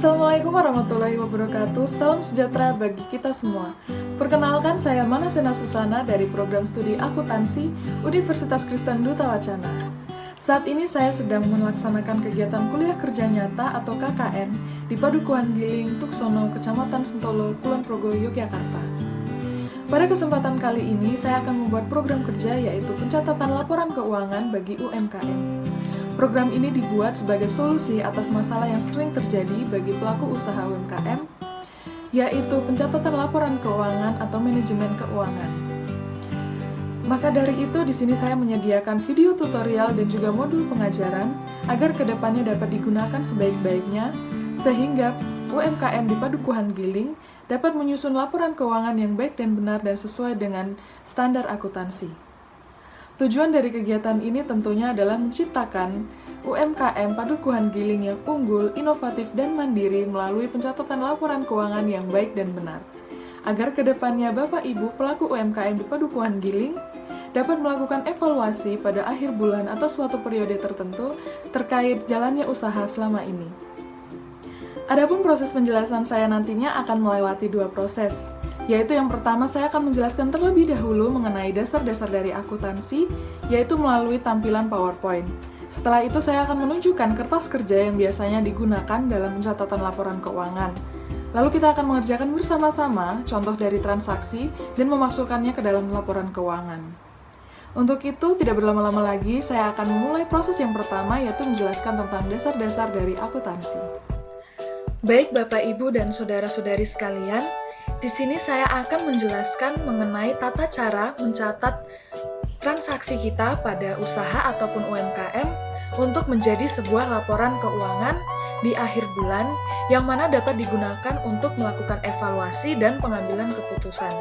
Assalamualaikum warahmatullahi wabarakatuh. Salam sejahtera bagi kita semua. Perkenalkan, saya Manasena Susana dari program studi akuntansi Universitas Kristen Duta Wacana. Saat ini saya sedang melaksanakan kegiatan kuliah kerja nyata atau KKN di Padukuhan Giling, Tuksono, Kecamatan Sentolo, Kulon Progo, Yogyakarta. Pada kesempatan kali ini, saya akan membuat program kerja yaitu pencatatan laporan keuangan bagi UMKM. Program ini dibuat sebagai solusi atas masalah yang sering terjadi bagi pelaku usaha UMKM, yaitu pencatatan laporan keuangan atau manajemen keuangan. Maka dari itu, di sini saya menyediakan video tutorial dan juga modul pengajaran agar kedepannya dapat digunakan sebaik-baiknya, sehingga UMKM di Padukuhan Giling dapat menyusun laporan keuangan yang baik dan benar dan sesuai dengan standar akuntansi. Tujuan dari kegiatan ini tentunya adalah menciptakan UMKM Padukuhan Giling yang unggul, inovatif, dan mandiri melalui pencatatan laporan keuangan yang baik dan benar. Agar kedepannya Bapak Ibu pelaku UMKM di Padukuhan Giling dapat melakukan evaluasi pada akhir bulan atau suatu periode tertentu terkait jalannya usaha selama ini. Adapun proses penjelasan saya nantinya akan melewati dua proses, yaitu yang pertama saya akan menjelaskan terlebih dahulu mengenai dasar-dasar dari akuntansi, yaitu melalui tampilan PowerPoint. Setelah itu saya akan menunjukkan kertas kerja yang biasanya digunakan dalam pencatatan laporan keuangan. Lalu kita akan mengerjakan bersama-sama contoh dari transaksi dan memasukkannya ke dalam laporan keuangan. Untuk itu, tidak berlama-lama lagi, saya akan memulai proses yang pertama, yaitu menjelaskan tentang dasar-dasar dari akuntansi. Baik Bapak, Ibu, dan saudara-saudari sekalian, di sini saya akan menjelaskan mengenai tata cara mencatat transaksi kita pada usaha ataupun UMKM untuk menjadi sebuah laporan keuangan di akhir bulan yang mana dapat digunakan untuk melakukan evaluasi dan pengambilan keputusan.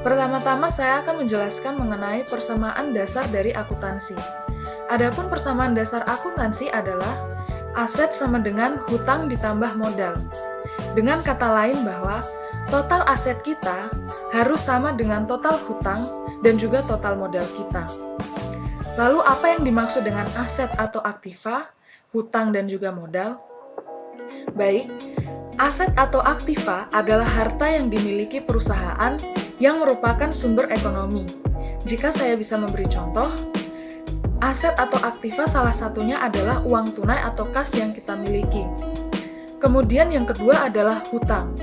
Pertama-tama saya akan menjelaskan mengenai persamaan dasar dari akuntansi. Adapun persamaan dasar akuntansi adalah aset sama dengan hutang ditambah modal. Dengan kata lain bahwa total aset kita harus sama dengan total hutang dan juga total modal kita. Lalu apa yang dimaksud dengan aset atau aktiva, hutang dan juga modal? Baik, aset atau aktiva adalah harta yang dimiliki perusahaan yang merupakan sumber ekonomi. Jika saya bisa memberi contoh, aset atau aktiva salah satunya adalah uang tunai atau kas yang kita miliki. Kemudian yang kedua adalah hutang.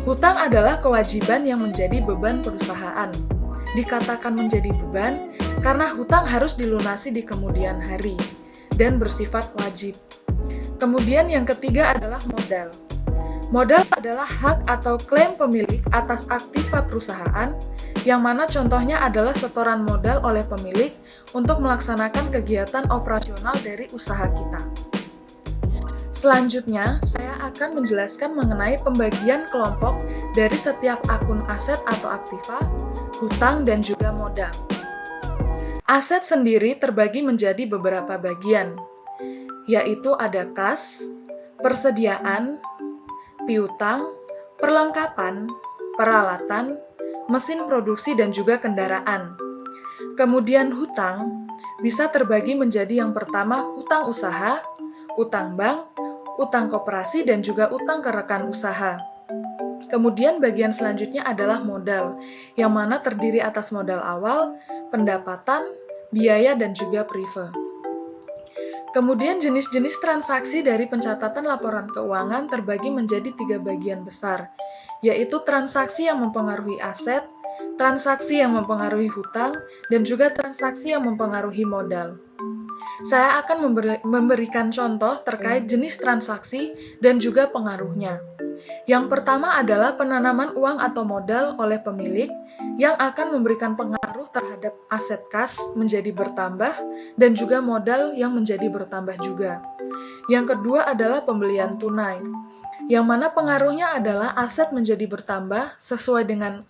Hutang adalah kewajiban yang menjadi beban perusahaan. Dikatakan menjadi beban karena hutang harus dilunasi di kemudian hari dan bersifat wajib. Kemudian yang ketiga adalah modal. Modal adalah hak atau klaim pemilik atas aktiva perusahaan, yang mana contohnya adalah setoran modal oleh pemilik untuk melaksanakan kegiatan operasional dari usaha kita. Selanjutnya, saya akan menjelaskan mengenai pembagian kelompok dari setiap akun aset atau aktiva, hutang, dan juga modal. Aset sendiri terbagi menjadi beberapa bagian, yaitu ada kas, persediaan, piutang, perlengkapan, peralatan, mesin produksi, dan juga kendaraan. Kemudian hutang bisa terbagi menjadi yang pertama hutang usaha, utang bank, utang koperasi, dan juga utang ke rekan usaha. Kemudian bagian selanjutnya adalah modal, yang mana terdiri atas modal awal, pendapatan, biaya, dan juga prive. Kemudian jenis-jenis transaksi dari pencatatan laporan keuangan terbagi menjadi 3 bagian besar, yaitu transaksi yang mempengaruhi aset, transaksi yang mempengaruhi hutang, dan juga transaksi yang mempengaruhi modal. Saya akan memberikan contoh terkait jenis transaksi dan juga pengaruhnya. Yang pertama adalah penanaman uang atau modal oleh pemilik yang akan memberikan pengaruh terhadap aset kas menjadi bertambah dan juga modal yang menjadi bertambah juga. Yang kedua adalah pembelian tunai, yang mana pengaruhnya adalah aset menjadi bertambah sesuai dengan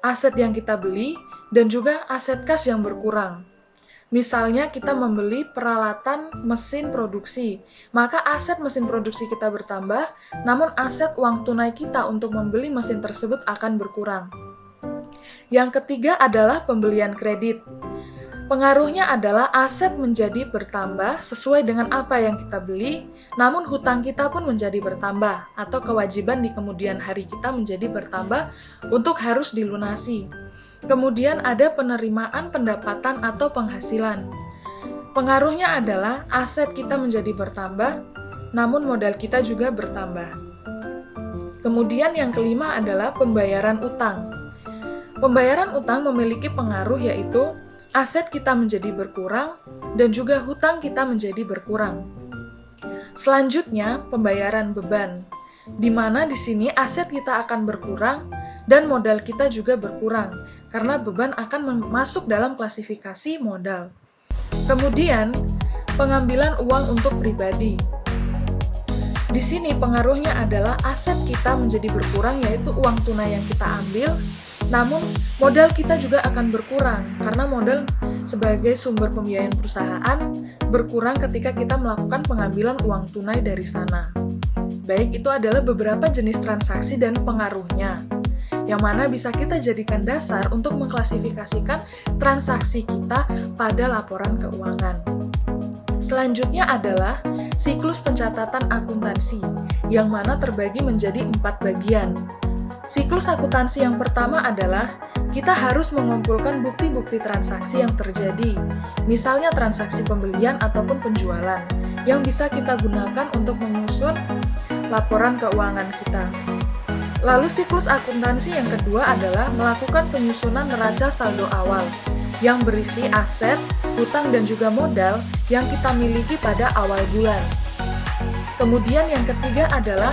aset yang kita beli dan juga aset kas yang berkurang. Misalnya kita membeli peralatan mesin produksi, maka aset mesin produksi kita bertambah, namun aset uang tunai kita untuk membeli mesin tersebut akan berkurang. Yang ketiga adalah pembelian kredit. Pengaruhnya adalah aset menjadi bertambah sesuai dengan apa yang kita beli, namun hutang kita pun menjadi bertambah, atau kewajiban di kemudian hari kita menjadi bertambah untuk harus dilunasi. Kemudian ada penerimaan pendapatan atau penghasilan. Pengaruhnya adalah aset kita menjadi bertambah, namun modal kita juga bertambah. Kemudian yang kelima adalah pembayaran utang. Pembayaran utang memiliki pengaruh yaitu aset kita menjadi berkurang dan juga hutang kita menjadi berkurang. Selanjutnya, pembayaran beban, di mana di sini aset kita akan berkurang dan modal kita juga berkurang, karena beban akan masuk dalam klasifikasi modal. Kemudian, pengambilan uang untuk pribadi. Di sini pengaruhnya adalah aset kita menjadi berkurang, yaitu uang tunai yang kita ambil, namun modal kita juga akan berkurang, karena modal sebagai sumber pembiayaan perusahaan berkurang ketika kita melakukan pengambilan uang tunai dari sana. Baik, itu adalah beberapa jenis transaksi dan pengaruhnya, yang mana bisa kita jadikan dasar untuk mengklasifikasikan transaksi kita pada laporan keuangan. Selanjutnya adalah siklus pencatatan akuntansi, yang mana terbagi menjadi 4 bagian. Siklus akuntansi yang pertama adalah kita harus mengumpulkan bukti-bukti transaksi yang terjadi, misalnya transaksi pembelian ataupun penjualan, yang bisa kita gunakan untuk menyusun laporan keuangan kita. Lalu siklus akuntansi yang kedua adalah melakukan penyusunan neraca saldo awal, yang berisi aset, hutang, dan juga modal yang kita miliki pada awal bulan. Kemudian yang ketiga adalah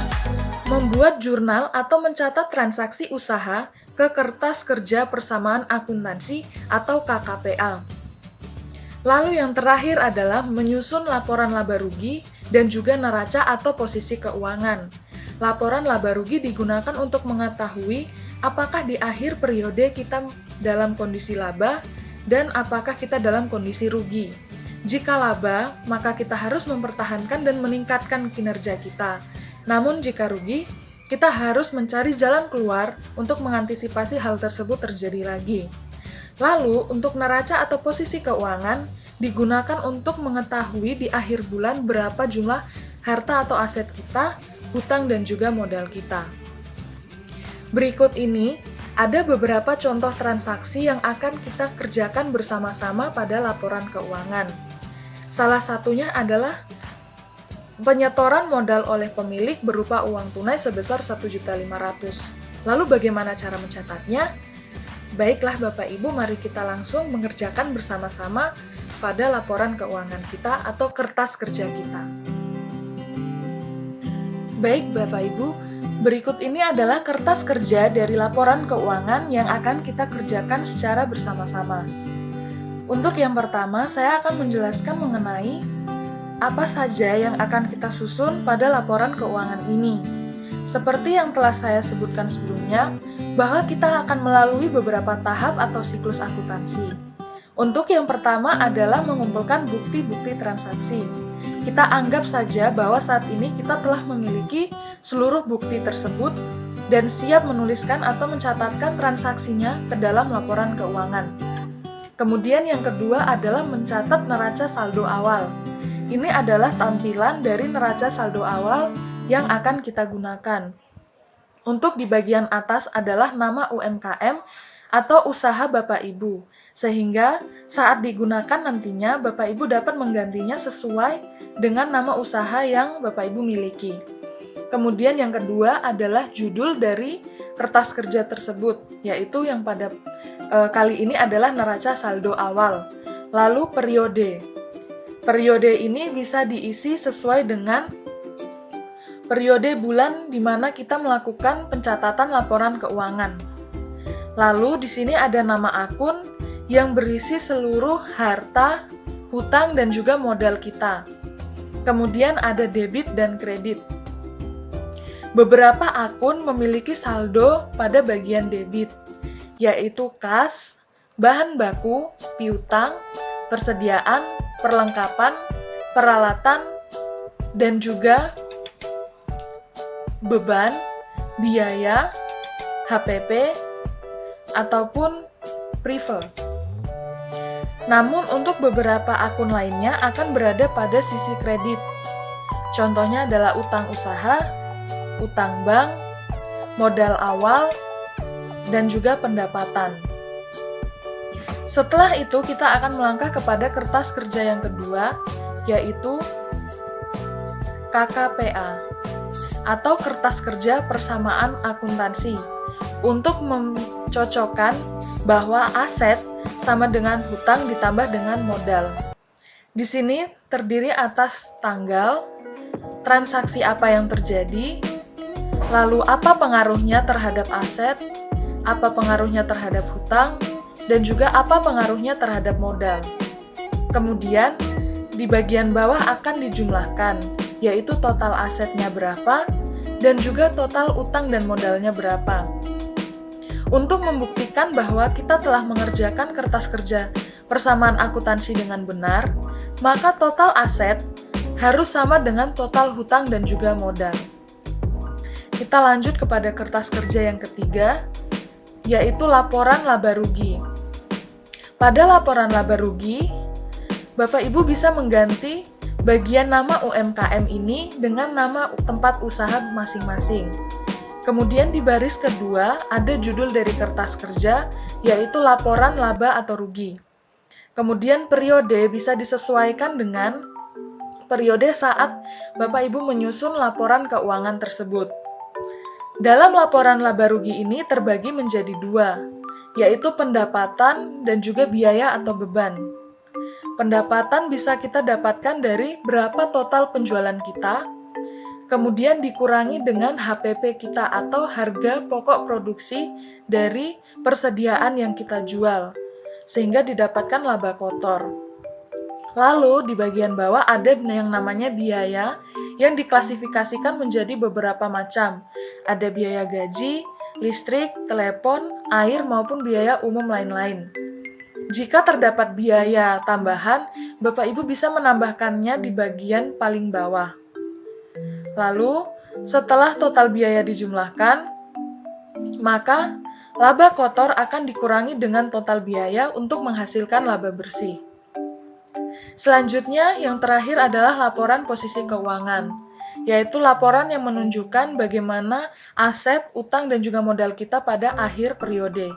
membuat jurnal atau mencatat transaksi usaha ke kertas kerja persamaan akuntansi atau KKPA. Lalu yang terakhir adalah menyusun laporan laba rugi dan juga neraca atau posisi keuangan. Laporan laba rugi digunakan untuk mengetahui apakah di akhir periode kita dalam kondisi laba dan apakah kita dalam kondisi rugi. Jika laba, maka kita harus mempertahankan dan meningkatkan kinerja kita. Namun jika rugi, kita harus mencari jalan keluar untuk mengantisipasi hal tersebut terjadi lagi. Lalu, untuk neraca atau posisi keuangan, digunakan untuk mengetahui di akhir bulan berapa jumlah harta atau aset kita, hutang, dan juga modal kita. Berikut ini, ada beberapa contoh transaksi yang akan kita kerjakan bersama-sama pada laporan keuangan. Salah satunya adalah penyetoran modal oleh pemilik berupa uang tunai sebesar 1.500.000. Lalu bagaimana cara mencatatnya? Baiklah Bapak Ibu, mari kita langsung mengerjakan bersama-sama pada laporan keuangan kita atau kertas kerja kita. Baik Bapak Ibu, berikut ini adalah kertas kerja dari laporan keuangan yang akan kita kerjakan secara bersama-sama. Untuk yang pertama, saya akan menjelaskan mengenai apa saja yang akan kita susun pada laporan keuangan ini. Seperti yang telah saya sebutkan sebelumnya, bahwa kita akan melalui beberapa tahap atau siklus akuntansi. Untuk yang pertama adalah mengumpulkan bukti-bukti transaksi. Kita anggap saja bahwa saat ini kita telah memiliki seluruh bukti tersebut dan siap menuliskan atau mencatatkan transaksinya ke dalam laporan keuangan. Kemudian yang kedua adalah mencatat neraca saldo awal. Ini adalah tampilan dari neraca saldo awal yang akan kita gunakan. Untuk di bagian atas adalah nama UMKM atau usaha Bapak Ibu, sehingga saat digunakan nantinya Bapak Ibu dapat menggantinya sesuai dengan nama usaha yang Bapak Ibu miliki. Kemudian yang kedua adalah judul dari kertas kerja tersebut, yaitu yang pada kali ini adalah neraca saldo awal. Lalu periode. Periode ini bisa diisi sesuai dengan periode bulan di mana kita melakukan pencatatan laporan keuangan. Lalu di sini ada nama akun yang berisi seluruh harta, hutang, dan juga modal kita. Kemudian ada debit dan kredit. Beberapa akun memiliki saldo pada bagian debit, yaitu kas, bahan baku, piutang, persediaan, perlengkapan, peralatan, dan juga beban, biaya, HPP, ataupun prive. Namun untuk beberapa akun lainnya akan berada pada sisi kredit. Contohnya adalah utang usaha, utang bank, modal awal, dan juga pendapatan. Setelah itu kita akan melangkah kepada kertas kerja yang kedua, yaitu KKPA atau kertas kerja persamaan akuntansi, untuk mencocokkan bahwa aset sama dengan hutang ditambah dengan modal. Di sini terdiri atas tanggal, transaksi apa yang terjadi, lalu apa pengaruhnya terhadap aset, apa pengaruhnya terhadap hutang, dan juga apa pengaruhnya terhadap modal. Kemudian, di bagian bawah akan dijumlahkan, yaitu total asetnya berapa, dan juga total utang dan modalnya berapa. Untuk membuktikan bahwa kita telah mengerjakan kertas kerja persamaan akuntansi dengan benar, maka total aset harus sama dengan total hutang dan juga modal. Kita lanjut kepada kertas kerja yang ketiga, yaitu laporan laba rugi. Pada laporan laba rugi, Bapak Ibu bisa mengganti bagian nama UMKM ini dengan nama tempat usaha masing-masing. Kemudian di baris kedua ada judul dari kertas kerja, yaitu laporan laba atau rugi. Kemudian periode bisa disesuaikan dengan periode saat Bapak Ibu menyusun laporan keuangan tersebut. Dalam laporan laba rugi ini terbagi menjadi dua, yaitu pendapatan dan juga biaya atau beban. Pendapatan bisa kita dapatkan dari berapa total penjualan kita, kemudian dikurangi dengan HPP kita atau harga pokok produksi dari persediaan yang kita jual, sehingga didapatkan laba kotor. Lalu di bagian bawah ada yang namanya biaya yang diklasifikasikan menjadi beberapa macam. Ada biaya gaji, listrik, telepon, air, maupun biaya umum lain-lain. Jika terdapat biaya tambahan, Bapak Ibu bisa menambahkannya di bagian paling bawah. Lalu, setelah total biaya dijumlahkan, maka laba kotor akan dikurangi dengan total biaya untuk menghasilkan laba bersih. Selanjutnya, yang terakhir adalah laporan posisi keuangan, yaitu laporan yang menunjukkan bagaimana aset, utang, dan juga modal kita pada akhir periode.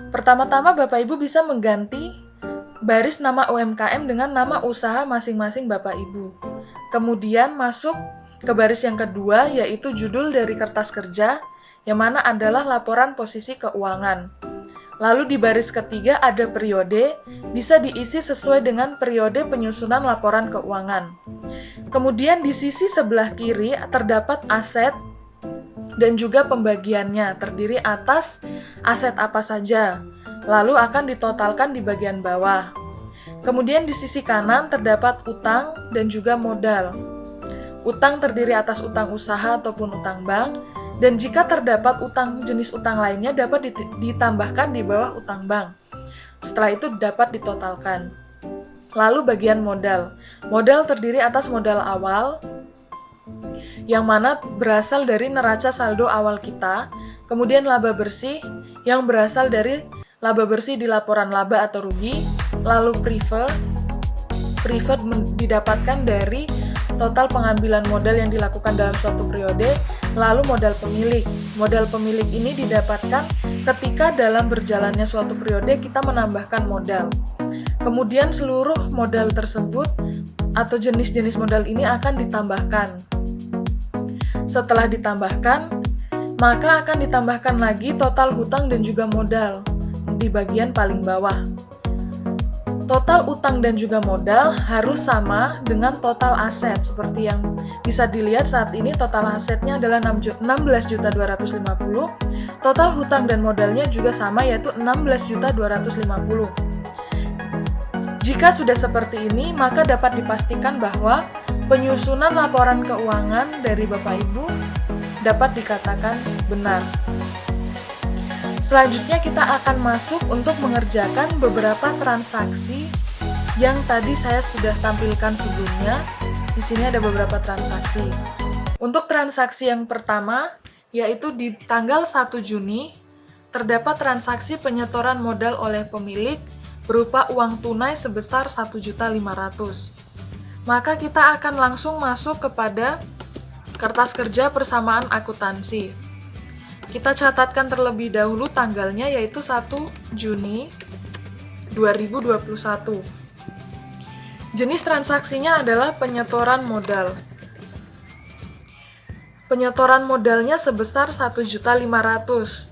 Pertama-tama, Bapak Ibu bisa mengganti baris nama UMKM dengan nama usaha masing-masing Bapak Ibu. Kemudian masuk ke baris yang kedua, yaitu judul dari kertas kerja, yang mana adalah laporan posisi keuangan. Lalu di baris ketiga ada periode, bisa diisi sesuai dengan periode penyusunan laporan keuangan. Kemudian di sisi sebelah kiri terdapat aset dan juga pembagiannya, terdiri atas aset apa saja, lalu akan ditotalkan di bagian bawah. Kemudian di sisi kanan terdapat utang dan juga modal. Utang terdiri atas utang usaha ataupun utang bank, dan jika terdapat utang jenis utang lainnya dapat ditambahkan di bawah utang bank. Setelah itu dapat ditotalkan. Lalu bagian modal. Modal terdiri atas modal awal, yang mana berasal dari neraca saldo awal kita, kemudian laba bersih, yang berasal dari laba bersih di laporan laba atau rugi, lalu preferred didapatkan dari total pengambilan modal yang dilakukan dalam suatu periode, lalu modal pemilik. Modal pemilik ini didapatkan ketika dalam berjalannya suatu periode kita menambahkan modal. Kemudian seluruh modal tersebut atau jenis-jenis modal ini akan ditambahkan. Setelah ditambahkan, maka akan ditambahkan lagi total hutang dan juga modal di bagian paling bawah. Total utang dan juga modal harus sama dengan total aset. Seperti yang bisa dilihat saat ini total asetnya adalah 16.250. Total hutang dan modalnya juga sama, yaitu 16.250. Jika sudah seperti ini, maka dapat dipastikan bahwa penyusunan laporan keuangan dari Bapak Ibu dapat dikatakan benar. Selanjutnya kita akan masuk untuk mengerjakan beberapa transaksi yang tadi saya sudah tampilkan sebelumnya. Di sini ada beberapa transaksi. Untuk transaksi yang pertama, yaitu di tanggal 1 Juni, terdapat transaksi penyetoran modal oleh pemilik berupa uang tunai sebesar 1.500.000. Maka kita akan langsung masuk kepada kertas kerja persamaan akuntansi. Kita catatkan terlebih dahulu tanggalnya, yaitu 1 Juni 2021. Jenis transaksinya adalah penyetoran modal. Penyetoran modalnya sebesar 1.500.000.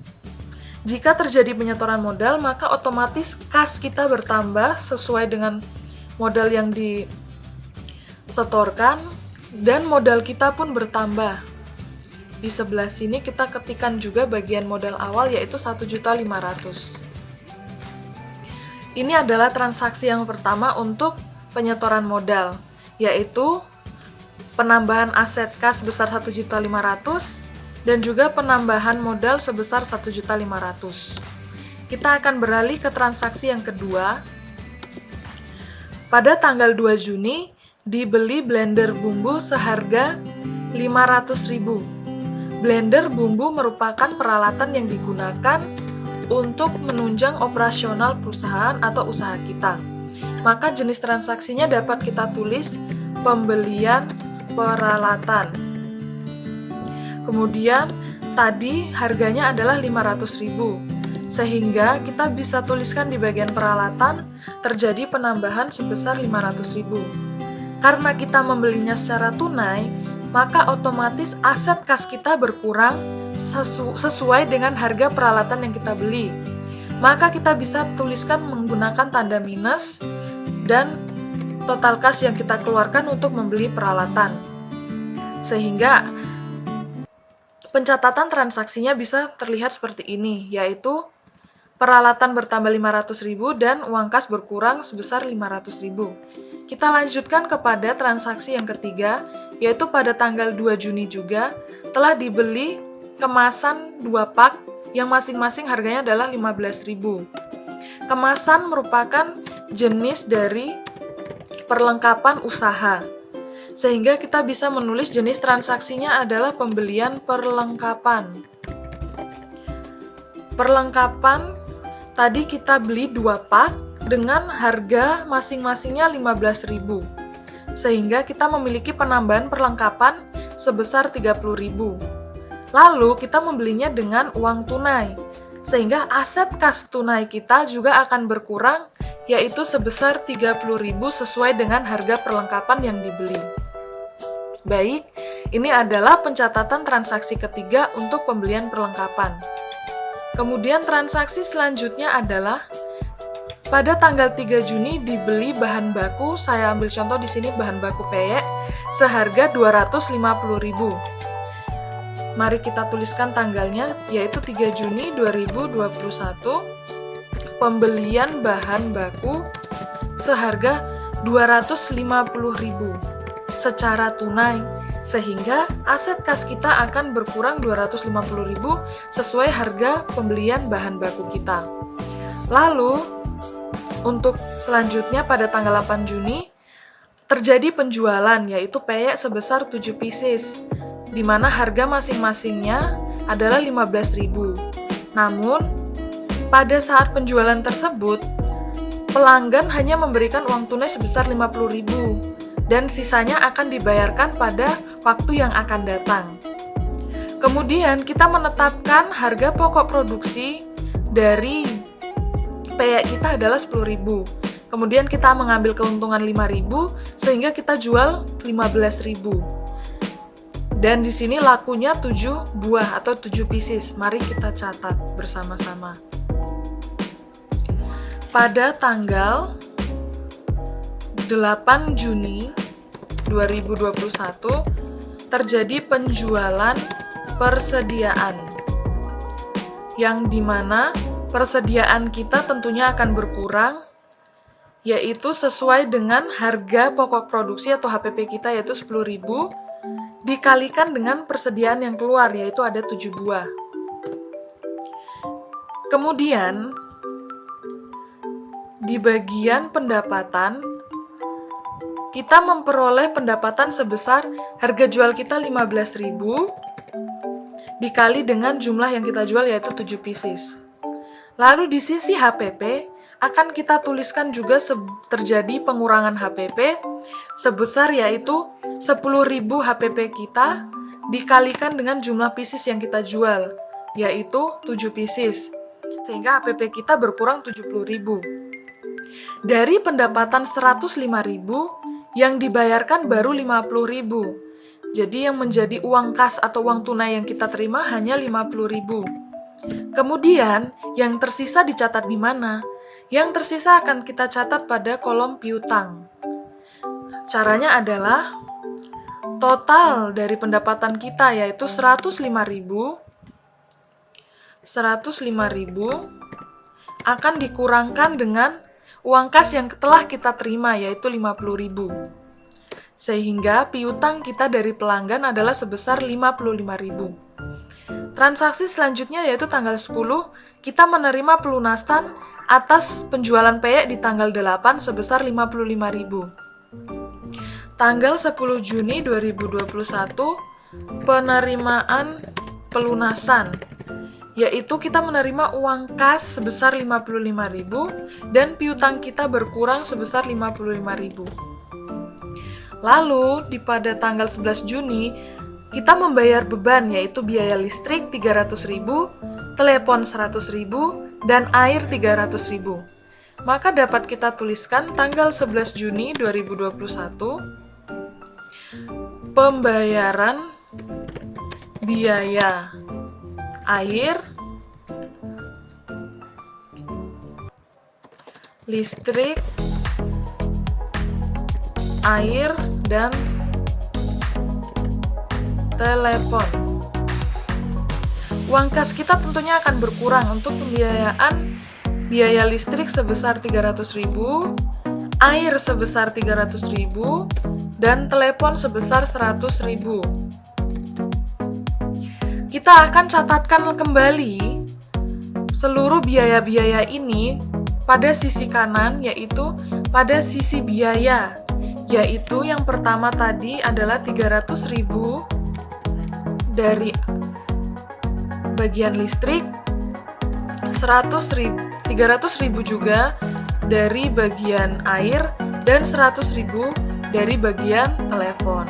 Jika terjadi penyetoran modal, maka otomatis kas kita bertambah sesuai dengan modal yang disetorkan, dan modal kita pun bertambah. Di sebelah sini kita ketikkan juga bagian modal awal, yaitu 1.500.000. Ini adalah transaksi yang pertama untuk penyetoran modal, yaitu penambahan aset kas sebesar 1.500.000 dan juga penambahan modal sebesar 1.500.000. Kita akan beralih ke transaksi yang kedua. Pada tanggal 2 Juni dibeli blender bumbu seharga 500.000. Blender bumbu merupakan peralatan yang digunakan untuk menunjang operasional perusahaan atau usaha kita. Maka jenis transaksinya dapat kita tulis pembelian peralatan. Kemudian tadi harganya adalah 500.000, sehingga kita bisa tuliskan di bagian peralatan terjadi penambahan sebesar 500.000. Karena kita membelinya secara tunai, maka otomatis aset kas kita berkurang sesuai dengan harga peralatan yang kita beli. Maka kita bisa tuliskan menggunakan tanda minus dan total kas yang kita keluarkan untuk membeli peralatan. Sehingga pencatatan transaksinya bisa terlihat seperti ini, yaitu peralatan bertambah 500.000 dan uang kas berkurang sebesar 500.000. Kita lanjutkan kepada transaksi yang ketiga, yaitu pada tanggal 2 Juni juga telah dibeli kemasan 2 pak yang masing-masing harganya adalah 15.000. Kemasan merupakan jenis dari perlengkapan usaha, sehingga kita bisa menulis jenis transaksinya adalah pembelian perlengkapan. Perlengkapan tadi kita beli 2 pak dengan harga masing-masingnya 15.000. Sehingga kita memiliki penambahan perlengkapan sebesar 30.000. Lalu kita membelinya dengan uang tunai. Sehingga aset kas tunai kita juga akan berkurang, yaitu sebesar 30.000 sesuai dengan harga perlengkapan yang dibeli. Baik, ini adalah pencatatan transaksi ketiga untuk pembelian perlengkapan. Kemudian transaksi selanjutnya adalah pada tanggal 3 Juni dibeli bahan baku, saya ambil contoh di sini bahan baku peyek, seharga 250.000. Mari kita tuliskan tanggalnya, yaitu 3 Juni 2021, pembelian bahan baku seharga 250.000 secara tunai, sehingga aset kas kita akan berkurang 250.000 sesuai harga pembelian bahan baku kita. Lalu, untuk selanjutnya pada tanggal 8 Juni, terjadi penjualan, yaitu peyek sebesar 7 pieces, di mana harga masing-masingnya adalah 15.000. Namun, pada saat penjualan tersebut, pelanggan hanya memberikan uang tunai sebesar 50.000. Dan sisanya akan dibayarkan pada waktu yang akan datang. Kemudian kita menetapkan harga pokok produksi dari peyek kita adalah 10.000. Kemudian kita mengambil keuntungan 5.000 sehingga kita jual 15.000. Dan di sini lakunya 7 buah atau 7 pieces. Mari kita catat bersama-sama. Pada tanggal 8 Juni 2021 terjadi penjualan persediaan, yang dimana persediaan kita tentunya akan berkurang, yaitu sesuai dengan harga pokok produksi atau HPP kita, yaitu 10.000 dikalikan dengan persediaan yang keluar, yaitu ada 7 buah. Kemudian di bagian pendapatan, kita memperoleh pendapatan sebesar harga jual kita 15.000 dikali dengan jumlah yang kita jual, yaitu 7 pieces. Lalu di sisi HPP, akan kita tuliskan juga terjadi pengurangan HPP sebesar yaitu 10.000 HPP kita dikalikan dengan jumlah pieces yang kita jual, yaitu 7 pieces. Sehingga HPP kita berkurang 70.000. Dari pendapatan 105.000, yang dibayarkan baru 50.000. Jadi yang menjadi uang kas atau uang tunai yang kita terima hanya 50.000. Kemudian, yang tersisa dicatat di mana? Yang tersisa akan kita catat pada kolom piutang. Caranya adalah total dari pendapatan kita yaitu 105.000 akan dikurangkan dengan uang kas yang telah kita terima yaitu 50.000. Sehingga piutang kita dari pelanggan adalah sebesar 55.000. Transaksi selanjutnya yaitu tanggal 10, kita menerima pelunasan atas penjualan peyek di tanggal 8 sebesar 55.000. Tanggal 10 Juni 2021, penerimaan pelunasan, yaitu kita menerima uang kas sebesar 55.000 dan piutang kita berkurang sebesar 55.000. Lalu, pada tanggal 11 Juni, kita membayar beban yaitu biaya listrik 300.000, telepon 100.000, dan air 300.000. Maka dapat kita tuliskan tanggal 11 Juni 2021, pembayaran biaya air, listrik, air, dan telepon. Uang kas kita tentunya akan berkurang untuk pembiayaan biaya listrik sebesar 300.000, air sebesar 300.000, dan telepon sebesar 100.000. Kita akan catatkan kembali seluruh biaya-biaya ini pada sisi kanan, yaitu pada sisi biaya. Yaitu yang pertama tadi adalah 300.000 dari bagian listrik, 300.000 juga dari bagian air, dan 100.000 dari bagian telepon.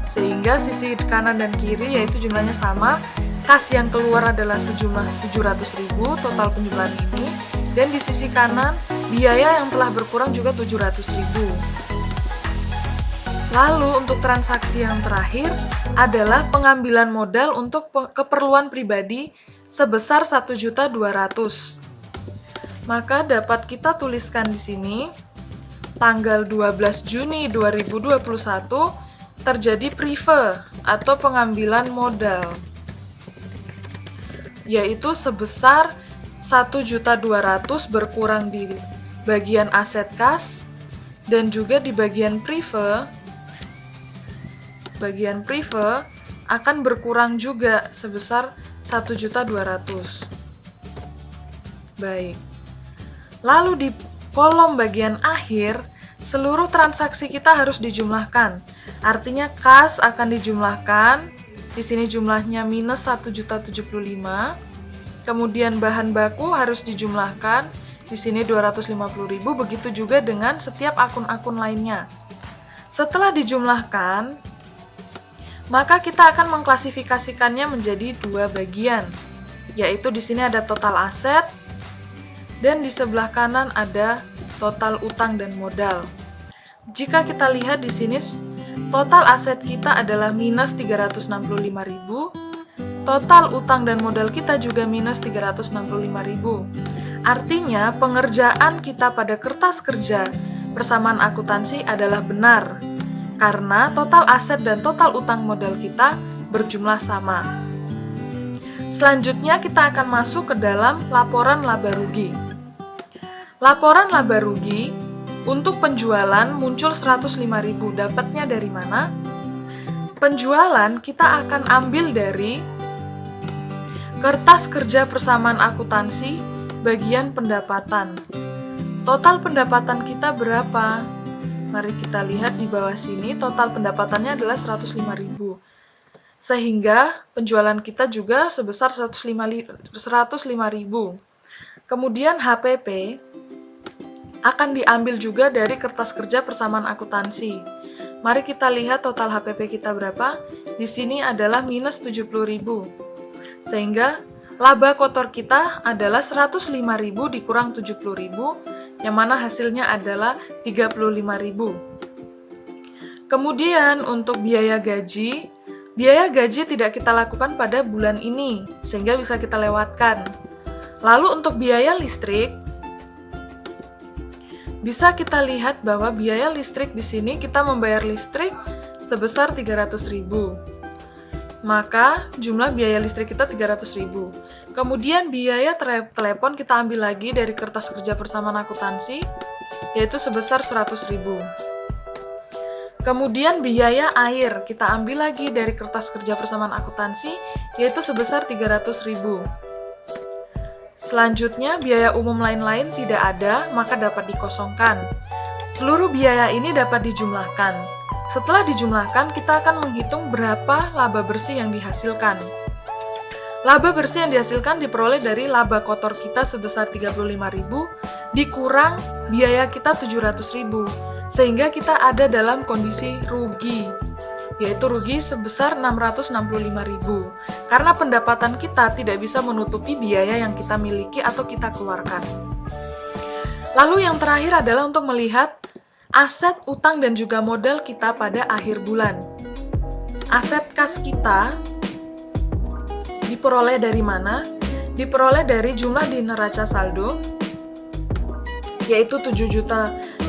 Sehingga sisi kanan dan kiri yaitu jumlahnya sama, kas yang keluar adalah sejumlah 700.000 total penjualan ini, dan di sisi kanan biaya yang telah berkurang juga 700.000. Lalu untuk transaksi yang terakhir adalah pengambilan modal untuk keperluan pribadi sebesar 1.200.000. Maka dapat kita tuliskan di sini tanggal 12 Juni 2021 terjadi prive atau pengambilan modal, yaitu sebesar 1.200.000 berkurang di bagian aset kas dan juga di bagian prive. Bagian prive akan berkurang juga sebesar 1.200.000. Baik. Lalu di kolom bagian akhir, seluruh transaksi kita harus dijumlahkan. Artinya kas akan dijumlahkan. Di sini jumlahnya minus 1.075. Kemudian bahan baku harus dijumlahkan. Di sini 250.000. Begitu juga dengan setiap akun-akun lainnya. Setelah dijumlahkan, maka kita akan mengklasifikasikannya menjadi dua bagian, yaitu di sini ada total aset dan di sebelah kanan ada total utang dan modal. Jika kita lihat di sini, total aset kita adalah minus 365.000, total utang dan modal kita juga minus 365.000. Artinya, pengerjaan kita pada kertas kerja persamaan akuntansi adalah benar, karena total aset dan total utang modal kita berjumlah sama. Selanjutnya kita akan masuk ke dalam laporan laba rugi. Laporan laba rugi untuk penjualan muncul 105.000. Dapatnya dari mana? Penjualan kita akan ambil dari kertas kerja persamaan akuntansi bagian pendapatan. Total pendapatan kita berapa? Mari kita lihat di bawah sini, total pendapatannya adalah 105.000. Sehingga penjualan kita juga sebesar 105.000. Kemudian HPP akan diambil juga dari kertas kerja persamaan akuntansi. Mari kita lihat total HPP kita berapa. Di sini adalah minus 70.000. Sehingga laba kotor kita adalah 105.000 dikurang 70.000, yang mana hasilnya adalah 35.000. Kemudian untuk biaya gaji tidak kita lakukan pada bulan ini, sehingga bisa kita lewatkan. Lalu untuk biaya listrik, bisa kita lihat bahwa biaya listrik di sini kita membayar listrik sebesar 300.000. Maka jumlah biaya listrik kita 300.000. Kemudian biaya telepon kita ambil lagi dari kertas kerja persamaan akuntansi, yaitu sebesar 100.000. Kemudian biaya air kita ambil lagi dari kertas kerja persamaan akuntansi, yaitu sebesar 300.000. Selanjutnya, biaya umum lain-lain tidak ada, maka dapat dikosongkan. Seluruh biaya ini dapat dijumlahkan. Setelah dijumlahkan, kita akan menghitung berapa laba bersih yang dihasilkan. Laba bersih yang dihasilkan diperoleh dari laba kotor kita sebesar 35.000 dikurang biaya kita 700.000, sehingga kita ada dalam kondisi rugi, yaitu rugi sebesar 665.000, karena pendapatan kita tidak bisa menutupi biaya yang kita miliki atau kita keluarkan. Lalu yang terakhir adalah untuk melihat aset, utang, dan juga modal kita pada akhir bulan. Aset kas kita diperoleh dari mana? Diperoleh dari jumlah di neraca saldo, yaitu 7.500.000,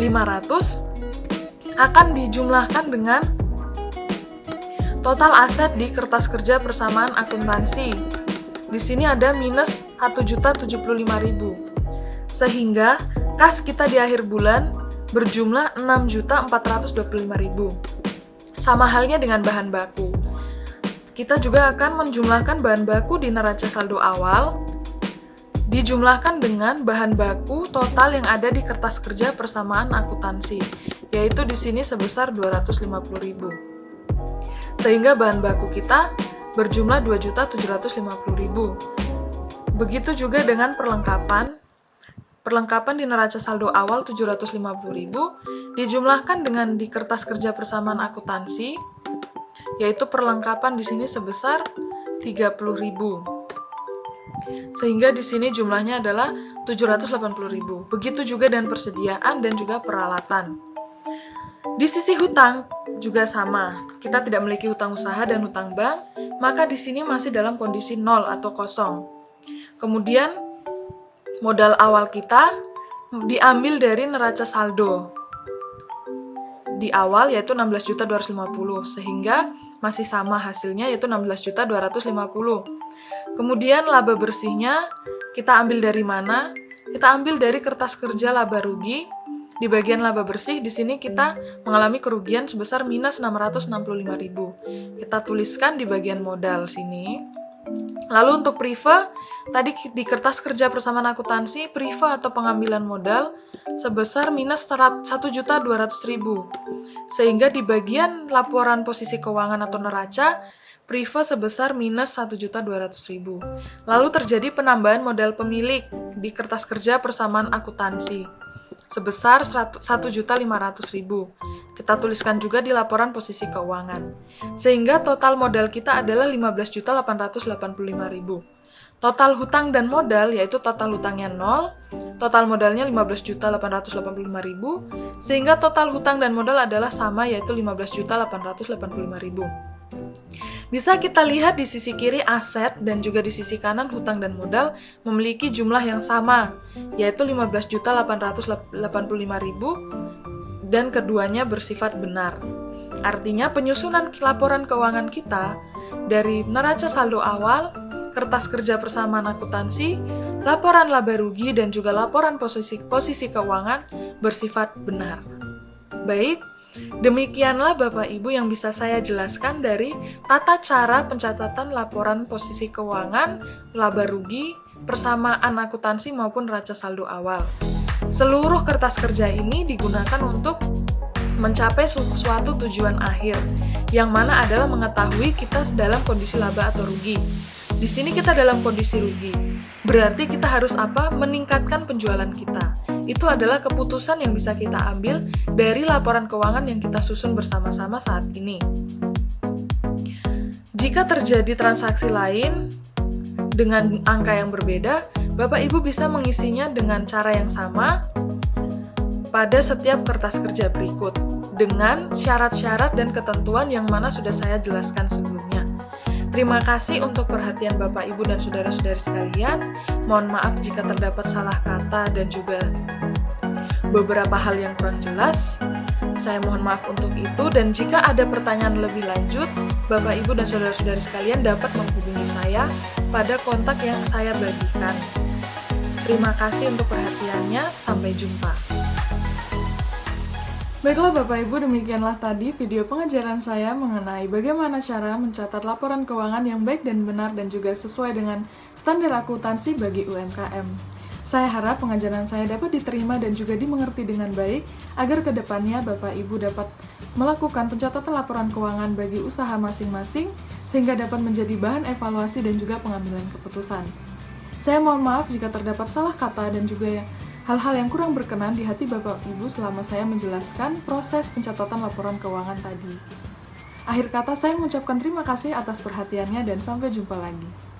akan dijumlahkan dengan total aset di kertas kerja persamaan akuntansi. Di sini ada minus 1.075.000. Sehingga kas kita di akhir bulan berjumlah 6.425.000. Sama halnya dengan bahan baku. Kita juga akan menjumlahkan bahan baku di neraca saldo awal, dijumlahkan dengan bahan baku total yang ada di kertas kerja persamaan akuntansi, yaitu di sini sebesar 250.000. Sehingga bahan baku kita berjumlah 2.750.000. Begitu juga dengan perlengkapan. Perlengkapan di neraca saldo awal 750.000 dijumlahkan dengan di kertas kerja persamaan akuntansi, yaitu perlengkapan di sini sebesar 30.000. Sehingga di sini jumlahnya adalah 780.000. Begitu juga dengan persediaan dan juga peralatan. Di sisi hutang juga sama. Kita tidak memiliki hutang usaha dan hutang bank, maka di sini masih dalam kondisi 0 atau kosong. Kemudian modal awal kita diambil dari neraca saldo di awal, yaitu 16.250.000, sehingga masih sama hasilnya, yaitu 16.250.000. Kemudian laba bersihnya kita ambil dari mana? Kita ambil dari kertas kerja laba rugi. Di bagian laba bersih, di sini kita mengalami kerugian sebesar minus 665.000. Kita tuliskan di bagian modal sini. Lalu untuk priva, tadi di kertas kerja persamaan akuntansi, priva atau pengambilan modal sebesar minus 1.200.000. Sehingga di bagian laporan posisi keuangan atau neraca, priva sebesar minus 1.200.000. Lalu terjadi penambahan modal pemilik di kertas kerja persamaan akuntansi sebesar 1.500.000. Kita tuliskan juga di laporan posisi keuangan. Sehingga total modal kita adalah 15.885.000. Total hutang dan modal, yaitu total hutangnya 0, total modalnya 15.885.000, sehingga total hutang dan modal adalah sama, yaitu 15.885.000. Bisa kita lihat di sisi kiri aset dan juga di sisi kanan hutang dan modal memiliki jumlah yang sama, yaitu 15.885.000, dan keduanya bersifat benar. Artinya penyusunan laporan keuangan kita dari neraca saldo awal, kertas kerja persamaan akuntansi, laporan laba rugi, dan juga laporan posisi keuangan bersifat benar. Baik, demikianlah Bapak Ibu yang bisa saya jelaskan dari tata cara pencatatan laporan posisi keuangan, laba rugi, persamaan akuntansi maupun neraca saldo awal. Seluruh kertas kerja ini digunakan untuk mencapai suatu tujuan akhir, yang mana adalah mengetahui kita dalam kondisi laba atau rugi. Di sini kita dalam kondisi rugi. Berarti kita harus apa? Meningkatkan penjualan kita. Itu adalah keputusan yang bisa kita ambil dari laporan keuangan yang kita susun bersama-sama saat ini. Jika terjadi transaksi lain dengan angka yang berbeda, Bapak Ibu bisa mengisinya dengan cara yang sama pada setiap kertas kerja berikut, dengan syarat-syarat dan ketentuan yang mana sudah saya jelaskan sebelumnya. Terima kasih untuk perhatian Bapak, Ibu, dan saudara-saudari sekalian. Mohon maaf jika terdapat salah kata dan juga beberapa hal yang kurang jelas. Saya mohon maaf untuk itu, dan jika ada pertanyaan lebih lanjut, Bapak, Ibu, dan saudara-saudari sekalian dapat menghubungi saya pada kontak yang saya bagikan. Terima kasih untuk perhatiannya. Sampai jumpa. Baiklah Bapak Ibu, demikianlah tadi video pengajaran saya mengenai bagaimana cara mencatat laporan keuangan yang baik dan benar dan juga sesuai dengan standar akuntansi bagi UMKM. Saya harap pengajaran saya dapat diterima dan juga dimengerti dengan baik, agar kedepannya Bapak Ibu dapat melakukan pencatatan laporan keuangan bagi usaha masing-masing, sehingga dapat menjadi bahan evaluasi dan juga pengambilan keputusan. Saya mohon maaf jika terdapat salah kata dan juga hal-hal yang kurang berkenan di hati Bapak Ibu selama saya menjelaskan proses pencatatan laporan keuangan tadi. Akhir kata, saya mengucapkan terima kasih atas perhatiannya dan sampai jumpa lagi.